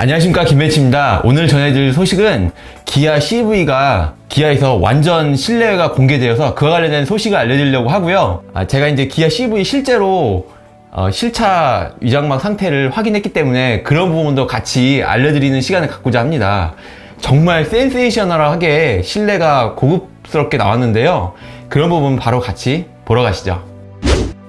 안녕하십니까, 김벤치입니다. 오늘 전해드릴 소식은 기아 CV가 기아에서 완전 실내가 공개되어서 그와 관련된 소식을 알려드리려고 하고요. 제가 이제 기아 CV 실제로 실차 위장막 상태를 확인했기 때문에 그런 부분도 같이 알려드리는 시간을 갖고자 합니다. 정말 센세이셔널하게 실내가 고급스럽게 나왔는데요. 그런 부분 바로 같이 보러 가시죠.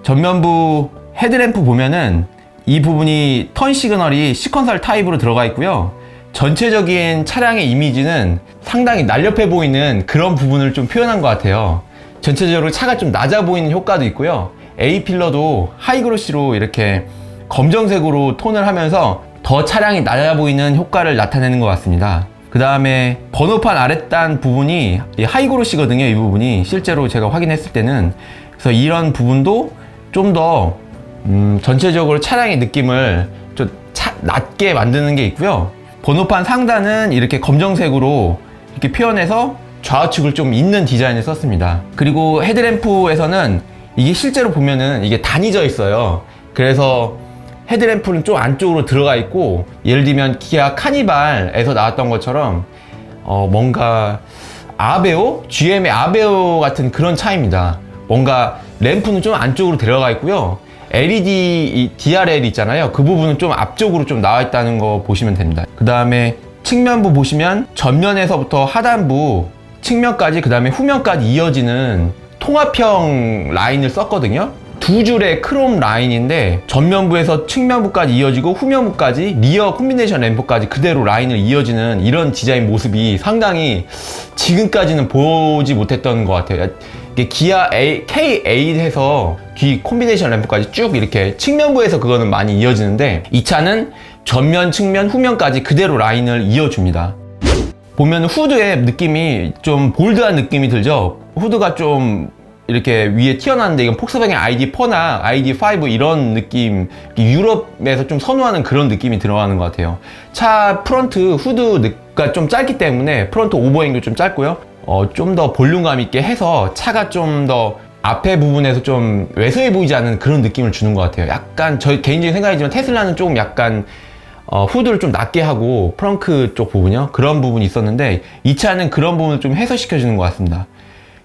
전면부 헤드램프 보면은 이 부분이 턴 시그널이 시퀀설 타입으로 들어가 있고요. 전체적인 차량의 이미지는 상당히 날렵해 보이는 그런 부분을 좀 표현한 것 같아요. 전체적으로 차가 좀 낮아 보이는 효과도 있고요. A필러도 하이그로시로 이렇게 검정색으로 톤을 하면서 더 차량이 낮아 보이는 효과를 나타내는 것 같습니다. 그 다음에 번호판 아랫단 부분이 하이그로시거든요. 이 부분이 실제로 제가 확인했을 때는. 그래서 이런 부분도 좀 더 전체적으로 차량의 느낌을 좀 낮게 만드는 게 있고요. 번호판 상단은 이렇게 검정색으로 이렇게 표현해서 좌우측을 좀 잇는 디자인을 썼습니다. 그리고 헤드램프에서는 이게 실제로 보면은 이게 단이져 있어요. 그래서 헤드램프는 좀 안쪽으로 들어가 있고, 예를 들면 기아 카니발에서 나왔던 것처럼 뭔가 아베오? GM의 아베오 같은 그런 차입니다. 뭔가 램프는 좀 안쪽으로 들어가 있고요. LED DRL 있잖아요. 그 부분은 좀 앞쪽으로 좀 나와 있다는 거 보시면 됩니다. 그 다음에 측면부 보시면 전면에서부터 하단부, 측면까지, 그 다음에 후면까지 이어지는 통합형 라인을 썼거든요. 두 줄의 크롬 라인인데 전면부에서 측면부까지 이어지고 후면부까지 리어 콤비네이션 램프까지 그대로 라인을 이어지는 이런 디자인 모습이 상당히 지금까지는 보지 못했던 것 같아요. 이게 기아 K8에서 뒤 콤비네이션 램프까지 쭉 이렇게 측면부에서 그거는 많이 이어지는데, 이 차는 전면, 측면, 후면까지 그대로 라인을 이어줍니다. 보면 후드의 느낌이 좀 볼드한 느낌이 들죠. 후드가 좀 이렇게 위에 튀어나왔는데 이건 폭스바겐 ID4나 ID5 이런 느낌, 유럽에서 좀 선호하는 그런 느낌이 들어가는 것 같아요. 차 프런트 후드가 좀 짧기 때문에 프런트 오버행도 좀 짧고요. 좀 더 볼륨감 있게 해서 차가 좀 더 앞에 부분에서 좀 왜소해 보이지 않는 그런 느낌을 주는 것 같아요. 약간 저 개인적인 생각이지만 테슬라는 조금 약간 후드를 좀 낮게 하고 프렁크 쪽 부분이요, 그런 부분이 있었는데 이 차는 그런 부분을 좀 해소시켜 주는 것 같습니다.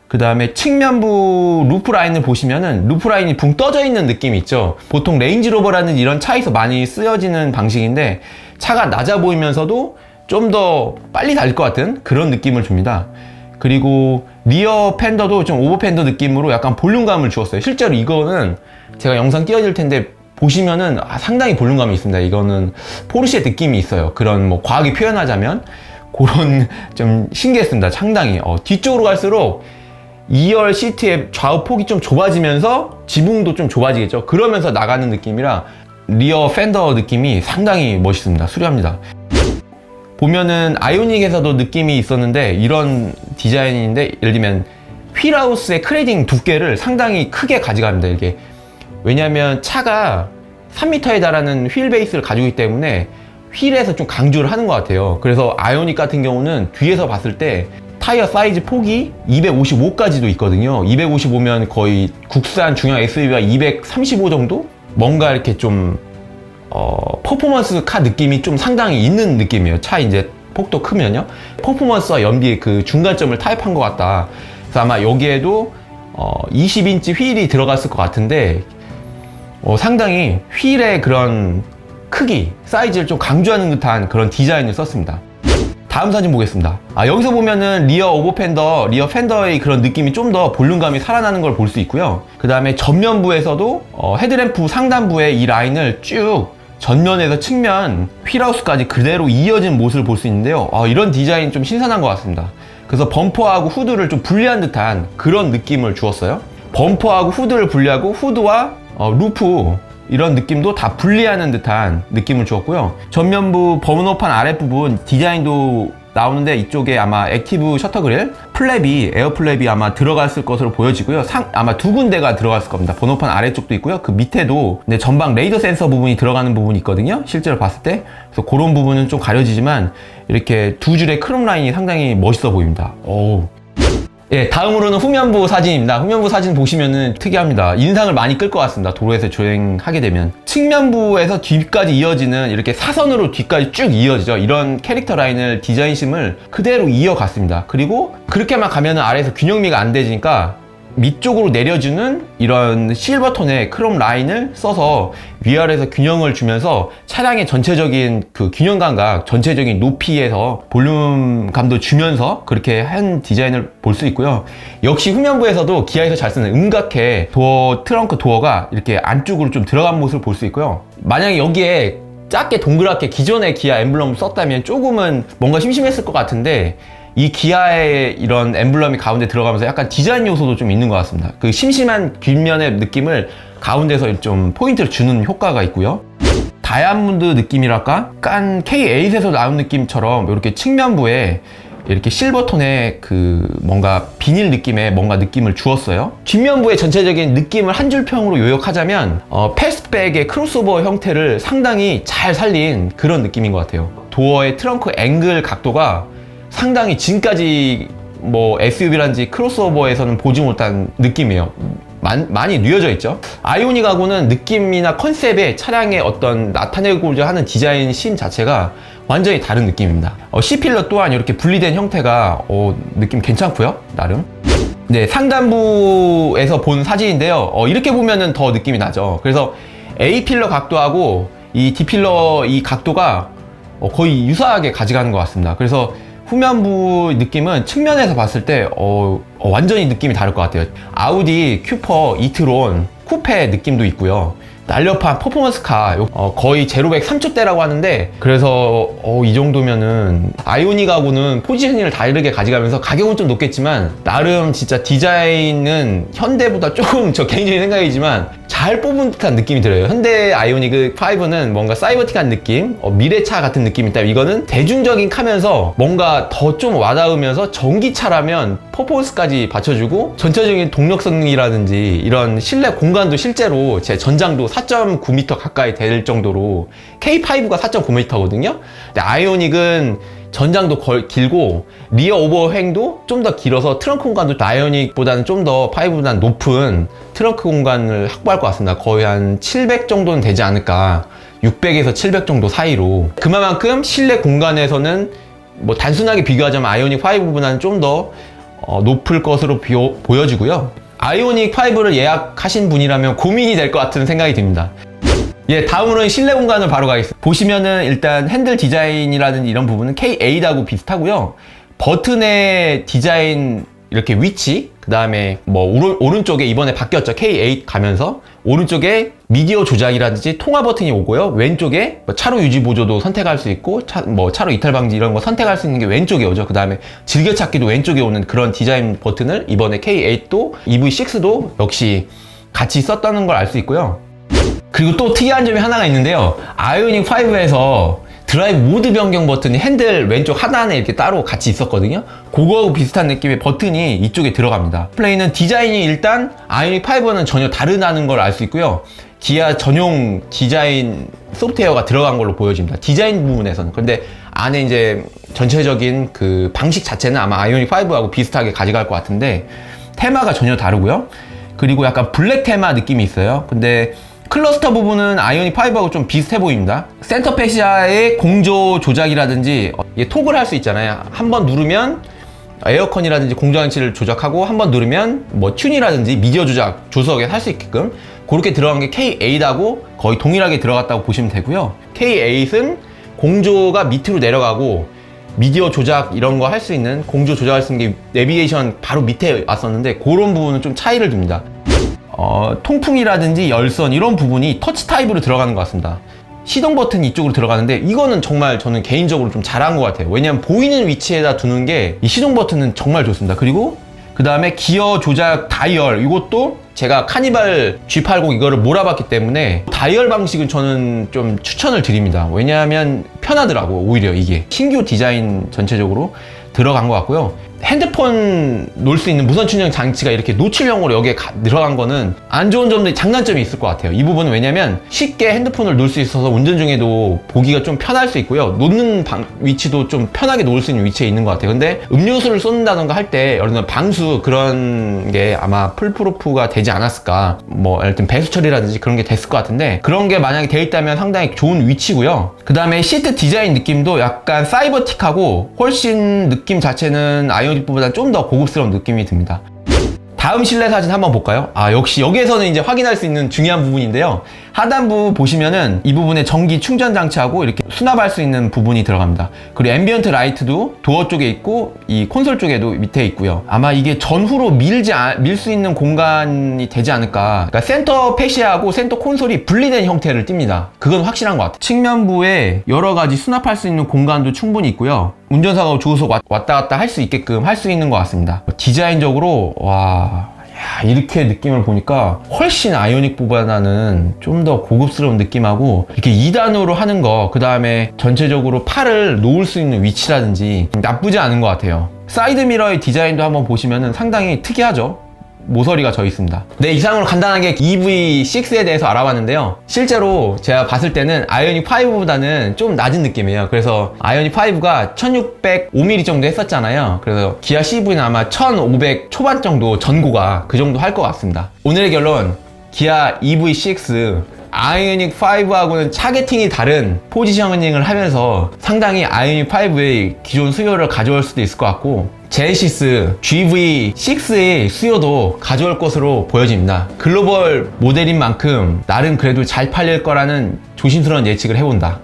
그 다음에 측면부 루프 라인을 보시면은 루프 라인이 붕 떠져 있는 느낌이 있죠. 보통 레인지로버라는 이런 차에서 많이 쓰여지는 방식인데 차가 낮아 보이면서도 좀 더 빨리 달릴 것 같은 그런 느낌을 줍니다. 그리고 리어 팬더도 좀 오버 팬더 느낌으로 약간 볼륨감을 주었어요. 실제로 이거는 제가 영상 띄워질 텐데 보시면은 상당히 볼륨감이 있습니다. 이거는 포르쉐 느낌이 있어요. 그런 뭐 과하게 표현하자면 그런 좀 신기했습니다. 상당히 뒤쪽으로 갈수록 2열 시트의 좌우 폭이 좀 좁아지면서 지붕도 좀 좁아지겠죠. 그러면서 나가는 느낌이라 리어 팬더 느낌이 상당히 멋있습니다. 수려합니다. 보면은 아이오닉에서도 느낌이 있었는데 이런 디자인인데, 예를 들면 휠하우스의 크레딩 두께를 상당히 크게 가져갑니다. 이게 왜냐하면 차가 3m에 달하는 휠 베이스를 가지고 있기 때문에 휠에서 좀 강조를 하는 것 같아요. 그래서 아이오닉 같은 경우는 뒤에서 봤을 때 타이어 사이즈 폭이 255까지도 있거든요. 255면 거의 국산 중형 SUV가 235 정도? 뭔가 이렇게 좀 퍼포먼스 카 느낌이 좀 상당히 있는 느낌이에요. 차 이제 폭도 크면요. 퍼포먼스와 연비의 그 중간점을 타협한 것 같다. 그래서 아마 여기에도 20인치 휠이 들어갔을 것 같은데 상당히 휠의 그런 크기, 사이즈를 좀 강조하는 듯한 그런 디자인을 썼습니다. 다음 사진 보겠습니다. 여기서 보면은 리어 오버팬더, 리어 팬더의 그런 느낌이 좀 더 볼륨감이 살아나는 걸 볼 수 있고요. 그 다음에 전면부에서도 헤드램프 상단부에 이 라인을 쭉 전면에서 측면 휠하우스까지 그대로 이어진 모습을 볼 수 있는데요. 이런 디자인 좀 신선한 것 같습니다. 그래서 범퍼하고 후드를 좀 분리한 듯한 그런 느낌을 주었어요. 범퍼하고 후드를 분리하고 후드와 루프 이런 느낌도 다 분리하는 듯한 느낌을 주었고요. 전면부 번호판 아랫부분 디자인도 나오는데 이쪽에 아마 액티브 셔터 그릴 플랩이, 에어 플랩이 아마 들어갔을 것으로 보여지고요. 아마 두 군데가 들어갔을 겁니다. 번호판 아래쪽도 있고요. 그 밑에도 전방 레이더 센서 부분이 들어가는 부분이 있거든요. 실제로 봤을 때. 그래서 그런 부분은 좀 가려지지만 이렇게 두 줄의 크롬 라인이 상당히 멋있어 보입니다. 예, 다음으로는 후면부 사진입니다. 후면부 사진 보시면은 특이합니다. 인상을 많이 끌 것 같습니다. 도로에서 주행하게 되면. 측면부에서 뒤까지 이어지는 이렇게 사선으로 뒤까지 쭉 이어지죠. 이런 캐릭터 라인을 디자인심을 그대로 이어갔습니다. 그리고 그렇게만 가면은 아래에서 균형미가 안 되니까 밑쪽으로 내려주는 이런 실버톤의 크롬 라인을 써서 위아래에서 균형을 주면서 차량의 전체적인 그 균형 감각, 전체적인 높이에서 볼륨감도 주면서 그렇게 한 디자인을 볼 수 있고요. 역시 후면부에서도 기아에서 잘 쓰는 음각해 도어, 트렁크 도어가 이렇게 안쪽으로 좀 들어간 모습을 볼 수 있고요. 만약에 여기에 작게 동그랗게 기존의 기아 엠블럼을 썼다면 조금은 뭔가 심심했을 것 같은데, 이 기아의 이런 엠블럼이 가운데 들어가면서 약간 디자인 요소도 좀 있는 것 같습니다. 그 심심한 뒷면의 느낌을 가운데서 좀 포인트를 주는 효과가 있고요. 다이아몬드 느낌이랄까? 약간 K8에서 나온 느낌처럼 이렇게 측면부에 이렇게 실버톤의 그 뭔가 비닐 느낌의 뭔가 느낌을 주었어요. 뒷면부의 전체적인 느낌을 한 줄 평으로 요약하자면 패스트백의 크로스오버 형태를 상당히 잘 살린 그런 느낌인 것 같아요. 도어의 트렁크 앵글 각도가 상당히 지금까지 뭐 SUV라든지 크로스오버에서는 보지 못한 느낌이에요. 많이 뉘어져 있죠. 아이오닉하고는 느낌이나 컨셉의 차량의 어떤 나타내고자 하는 디자인 심 자체가 완전히 다른 느낌입니다. C필러 또한 이렇게 분리된 형태가 느낌 괜찮고요, 나름. 네, 상단부에서 본 사진인데요. 이렇게 보면은 더 느낌이 나죠. 그래서 A필러 각도하고 이 D필러 이 각도가 거의 유사하게 가져가는 것 같습니다. 그래서 후면부 느낌은 측면에서 봤을 때 완전히 느낌이 다를 것 같아요. 아우디 큐퍼 이트론 쿠페 느낌도 있고요. 날렵한 퍼포먼스카, 거의 제로백 3초대라고 하는데, 그래서 이 정도면은 아이오닉하고는 포지셔닝을 다르게 가져가면서 가격은 좀 높겠지만 나름 진짜 디자인은 현대보다 조금, 저 개인적인 생각이지만 잘 뽑은 듯한 느낌이 들어요. 현대 아이오닉 5는 뭔가 사이버틱한 느낌, 미래차 같은 느낌이 있다. 이거는 대중적인 카면서 뭔가 더 좀 와닿으면서 전기차라면 퍼포먼스까지 받쳐주고 전체적인 동력성이라든지 이런 실내 공간도 실제로 제 전장도 4.9m 가까이 될 정도로, K5가 4.9m거든요. 근데 아이오닉은 전장도 길고 리어 오버행도 좀 더 길어서 트렁크 공간도 아이오닉보다는 좀 더 5보다는 높은 트렁크 공간을 확보할 것 같습니다. 거의 한 700 정도는 되지 않을까, 600에서 700 정도 사이로. 그만큼 실내 공간에서는 뭐 단순하게 비교하자면 아이오닉 5보다는 좀 더 높을 것으로 보여지고요. 아이오닉 5를 예약하신 분이라면 고민이 될 것 같은 생각이 듭니다. 예, 다음으로는 실내 공간을 바로 가겠습니다. 보시면은 일단 핸들 디자인이라든지 이런 부분은 K8하고 비슷하고요. 버튼의 디자인 이렇게 위치, 그 다음에 뭐 오른쪽에 이번에 바뀌었죠. K8 가면서 오른쪽에 미디어 조작이라든지 통화 버튼이 오고요. 왼쪽에 차로 유지 보조도 선택할 수 있고 차로 이탈 방지 이런 거 선택할 수 있는 게 왼쪽에 오죠. 그 다음에 즐겨찾기도 왼쪽에 오는 그런 디자인 버튼을 이번에 K8도 EV6도 역시 같이 썼다는 걸 알 수 있고요. 그리고 또 특이한 점이 하나가 있는데요. 아이오닉 5에서 드라이브 모드 변경 버튼이 핸들 왼쪽 하단에 이렇게 따로 같이 있었거든요. 그거하고 비슷한 느낌의 버튼이 이쪽에 들어갑니다. 플레이는 디자인이 일단 아이오닉 5는 전혀 다르다는 걸 알 수 있고요. 기아 전용 디자인 소프트웨어가 들어간 걸로 보여집니다. 디자인 부분에서는. 근데 안에 이제 전체적인 그 방식 자체는 아마 아이오닉 5하고 비슷하게 가져갈 것 같은데 테마가 전혀 다르고요. 그리고 약간 블랙 테마 느낌이 있어요. 근데 클러스터 부분은 아이오닉 5하고 좀 비슷해 보입니다. 센터 패시아의 공조 조작이라든지 톡을 할 수 있잖아요. 한번 누르면 에어컨이라든지 공조장치를 조작하고 한번 누르면 뭐 튠이라든지 미디어 조작 조수석에 할 수 있게끔 그렇게 들어간 게 K8하고 거의 동일하게 들어갔다고 보시면 되고요. K8은 공조가 밑으로 내려가고 미디어 조작 이런 거 할 수 있는 공조 조작할 수 있는 게 내비게이션 바로 밑에 왔었는데 그런 부분은 좀 차이를 둡니다. 통풍이라든지 열선 이런 부분이 터치 타입으로 들어가는 것 같습니다. 시동 버튼이 이쪽으로 들어가는데 이거는 정말 저는 개인적으로 좀 잘한 것 같아요. 왜냐면 보이는 위치에다 두는 게 이 시동 버튼은 정말 좋습니다. 그리고 그 다음에 기어 조작 다이얼, 이것도 제가 카니발 G80 이거를 몰아봤기 때문에 다이얼 방식은 저는 좀 추천을 드립니다. 왜냐하면 편하더라고. 오히려 이게 신규 디자인 전체적으로 들어간 것 같고요. 핸드폰 놓을 수 있는 무선 충전 장치가 이렇게 노출형으로 여기에 들어간 거는 안 좋은 점도 장단점이 있을 것 같아요. 이 부분은 왜냐면 쉽게 핸드폰을 놓을 수 있어서 운전 중에도 보기가 좀 편할 수 있고요. 놓는 위치도 좀 편하게 놓을 수 있는 위치에 있는 것 같아요. 근데 음료수를 쏟는다던가 할 때 예를 들면 방수 그런 게 아마 풀프루프가 되지 않았을까, 뭐 예를 들면 배수 처리라든지 그런 게 됐을 것 같은데, 그런 게 만약에 돼 있다면 상당히 좋은 위치고요. 그 다음에 시트 디자인 느낌도 약간 사이버틱하고 훨씬 느낌 자체는 아이오닉보다 좀 더 고급스러운 느낌이 듭니다. 다음 실내 사진 한번 볼까요? 역시 여기에서는 이제 확인할 수 있는 중요한 부분인데요. 하단부 보시면은 이 부분에 전기 충전 장치하고 이렇게 수납할 수 있는 부분이 들어갑니다. 그리고 앰비언트 라이트도 도어 쪽에 있고 이 콘솔 쪽에도 밑에 있고요. 아마 이게 전후로 밀 수 있는 공간이 되지 않을까. 그러니까 센터 패시하고 센터 콘솔이 분리된 형태를 띱니다. 그건 확실한 것 같아요. 측면부에 여러 가지 수납할 수 있는 공간도 충분히 있고요. 운전사가 조수석 왔다 갔다 할 수 있게끔 할 수 있는 것 같습니다. 디자인적으로 이렇게 느낌을 보니까 훨씬 아이오닉보다는 좀 더 고급스러운 느낌하고, 이렇게 2단으로 하는 거, 그 다음에 전체적으로 팔을 놓을 수 있는 위치라든지 나쁘지 않은 것 같아요. 사이드 미러의 디자인도 한번 보시면은 상당히 특이하죠. 모서리가 져 있습니다. 네, 이상으로 간단하게 EV6에 대해서 알아봤는데요. 실제로 제가 봤을 때는 아이오닉5보다는 좀 낮은 느낌이에요. 그래서 아이오닉5가 1605mm 정도 했었잖아요. 그래서 기아 CV는 아마 1500 초반 정도, 전고가 그 정도 할 것 같습니다. 오늘의 결론, 기아 EV6 아이오닉5하고는 타겟팅이 다른 포지셔닝을 하면서 상당히 아이오닉5의 기존 수요를 가져올 수도 있을 것 같고, 제네시스 GV6의 수요도 가져올 것으로 보여집니다. 글로벌 모델인 만큼 나름 그래도 잘 팔릴 거라는 조심스러운 예측을 해본다.